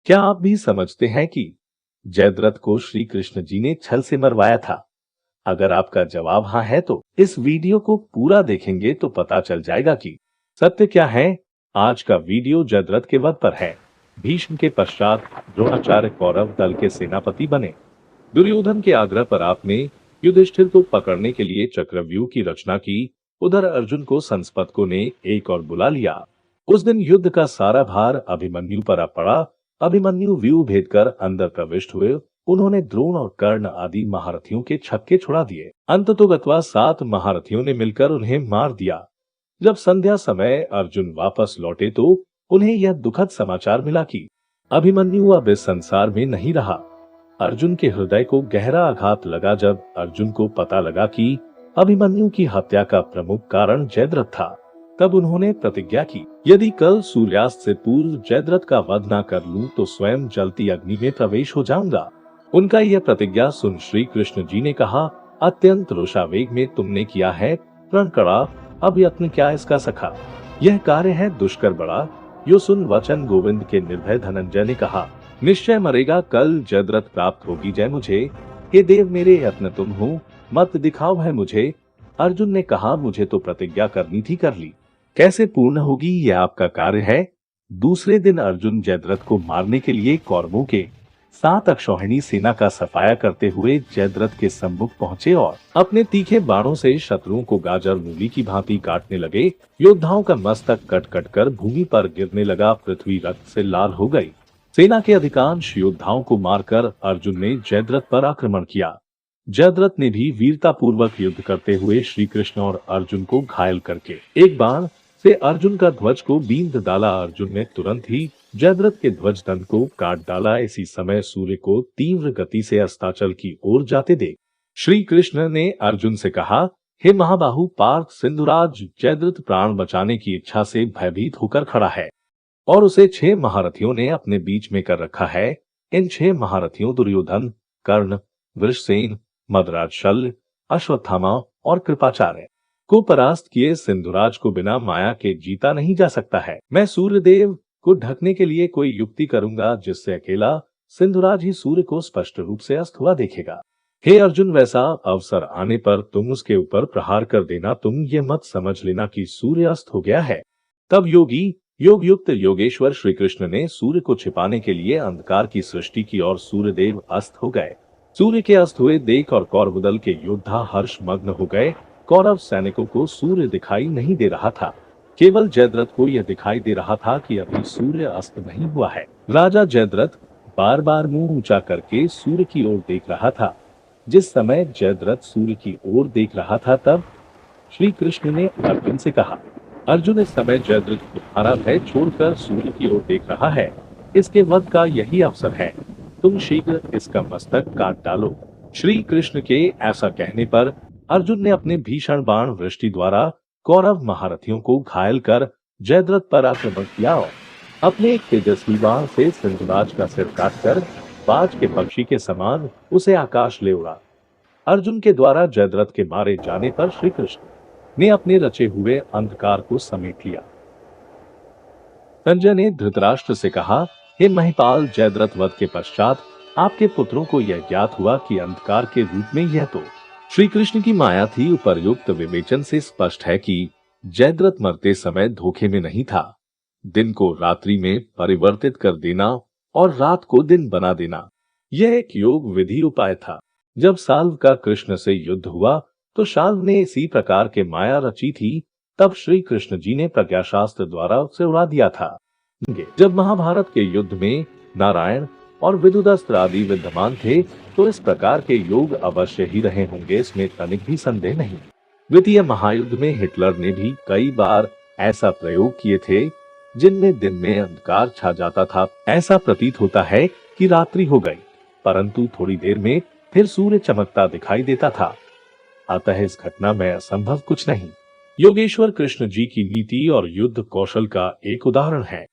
क्या आप भी समझते हैं कि जयद्रथ को श्री कृष्ण जी ने छल से मरवाया था? अगर आपका जवाब हाँ है तो इस वीडियो को पूरा देखेंगे तो पता चल जाएगा कि सत्य क्या है। आज का वीडियो जयद्रथ के वध पर है। भीष्म के पश्चात द्रोणाचार्य कौरव दल के सेनापति बने। दुर्योधन के आग्रह पर आपने युधिष्ठिर को पकड़ने के लिए चक्रव्यूह की रचना की। उधर अर्जुन को संस्पतकों ने एक और बुला लिया। उस दिन युद्ध का सारा भार अभिमन्यु पर आ पड़ा। अभिमन्यु व्यूह भेद कर अंदर प्रविष्ट हुए। उन्होंने द्रोण और कर्ण आदि महारथियों के छक्के छुड़ा दिए। अंततोगत्वा 7 महारथियों ने मिलकर उन्हें मार दिया। जब संध्या समय अर्जुन वापस लौटे तो उन्हें यह दुखद समाचार मिला कि अभिमन्यु अब इस संसार में नहीं रहा। अर्जुन के हृदय को गहरा आघात लगा जब अर्जुन को पता लगा कि अभिमन्यु की हत्या का प्रमुख कारण जयद्रथ था। तब उन्होंने प्रतिज्ञा की, यदि कल सूर्यास्त से पूर्व जयद्रथ का वध न कर लूं तो स्वयं जलती अग्नि में प्रवेश हो जाऊंगा। उनका यह प्रतिज्ञा सुन श्री कृष्ण जी ने कहा, अत्यंत रोषावेग में तुमने किया है प्रण करा, अब यत्न क्या इसका सखा। यह कार्य है दुष्कर बड़ा। यो सुन वचन गोविंद के निर्भय धनंजय ने कहा, निश्चय मरेगा कल जयद्रथ प्राप्त होगी जय मुझे। हे देव मेरे यत्न तुम हो, मत दिखाओ है मुझे। अर्जुन ने कहा, मुझे तो प्रतिज्ञा करनी थी कर ली, कैसे पूर्ण होगी यह आपका कार्य है। दूसरे दिन अर्जुन जयद्रथ को मारने के लिए कौरवों के 7 अक्षौहिणी सेना का सफाया करते हुए जयद्रथ के सम्मुख पहुंचे और अपने तीखे बाणों से शत्रुओं को गाजर मूली की भांति काटने लगे। योद्धाओं का मस्तक कट कट कर भूमि पर गिरने लगा। पृथ्वी रक्त से लाल हो गई। सेना के अधिकांश योद्धाओं को मारकर अर्जुन ने जयद्रथ पर आक्रमण किया। जयद्रथ ने भी वीरता पूर्वक युद्ध करते हुए श्री कृष्ण और अर्जुन को घायल करके एक बाण से अर्जुन का ध्वज को बींध डाला। अर्जुन ने तुरंत ही जयद्रथ के ध्वज दंड को काट डाला। इसी समय सूर्य को तीव्र गति से अस्ताचल की ओर जाते देख श्री कृष्ण ने अर्जुन से कहा, हे महाबाहु पार्थ सिंधुराज, जयद्रथ प्राण बचाने की इच्छा से भयभीत होकर खड़ा है और उसे 6 महारथियों ने अपने बीच में कर रखा है। इन 6 महारथियों दुर्योधन, कर्ण, वृषसेन, मदराज शल्य, अश्वत्थामा और कृपाचार्य को परास्त किए सिंधुराज को बिना माया के जीता नहीं जा सकता है। मैं सूर्यदेव को ढकने के लिए कोई युक्ति करूंगा जिससे अकेला सिंधुराज ही सूर्य को स्पष्ट रूप से अस्त हुआ देखेगा। हे अर्जुन, वैसा अवसर आने पर तुम उसके ऊपर प्रहार कर देना। तुम ये मत समझ लेना कि सूर्य अस्त हो गया है। तब योगी योग युक्त योगेश्वर श्री कृष्ण ने सूर्य को छिपाने के लिए अंधकार की सृष्टि की और सूर्यदेव अस्त हो गए। सूर्य के अस्त हुए देख और कौरव दल के योद्धा हर्ष मग्न हो गए। कौरव सैनिकों को सूर्य दिखाई नहीं दे रहा था, केवल जयद्रथ को यह दिखाई दे रहा था कि अभी सूर्य अस्त नहीं हुआ है। राजा जयद्रथ बार बार मुंह ऊंचा करके सूर्य की ओर देख रहा था। जिस समय जयद्रथ सूर्य की ओर देख रहा था तब श्री कृष्ण ने अर्जुन से कहा, अर्जुन इस समय जयद्रथ तुम्हारा भय छोड़कर सूर्य की ओर देख रहा है। इसके वध का यही अवसर है। तुम शीघ्र इसका मस्तक काट डालो। श्री कृष्ण के ऐसा कहने पर अर्जुन ने अपने भीषण बाण वृष्टि द्वारा कौरव महारथियों को घायल कर जयद्रथ पर आक्रमण किया और अपने एक तेजस्वी बाण से सिंधुराज का सिर काटकर बाज के पक्षी के समान उसे आकाश ले उड़ा। अर्जुन के द्वारा जयद्रथ के मारे जाने पर श्री कृष्ण ने अपने रचे हुए अंधकार को समेट लिया। संजय ने धृतराष्ट्र से कहा, हे महिपाल, जयद्रथ वध के पश्चात आपके पुत्रों को यह ज्ञात हुआ कि अंधकार के रूप में यह तो श्री कृष्ण की माया थी। उपर्युक्त विवेचन से स्पष्ट है कि जयद्रथ मरते समय धोखे में नहीं था। दिन को रात्रि में परिवर्तित कर देना और रात को दिन बना देना, यह एक योग विधि उपाय था। जब शाल्व का कृष्ण से युद्ध हुआ तो शाल्व ने इसी प्रकार के माया रची थी। तब श्री कृष्ण जी ने प्रज्ञाशास्त्र द्वारा उसे उड़ा दिया था। जब महाभारत के युद्ध में नारायण और विदुदस्त्र आदि विद्यमान थे तो इस प्रकार के योग अवश्य ही रहे होंगे, इसमें तनिक भी संदेह नहीं। द्वितीय महायुद्ध में हिटलर ने भी कई बार ऐसा प्रयोग किए थे जिनमें दिन में अंधकार छा जाता था। ऐसा प्रतीत होता है कि रात्रि हो गई, परंतु थोड़ी देर में फिर सूर्य चमकता दिखाई देता था। अतः इस घटना में असंभव कुछ नहीं। योगेश्वर कृष्ण जी की नीति और युद्ध कौशल का एक उदाहरण है।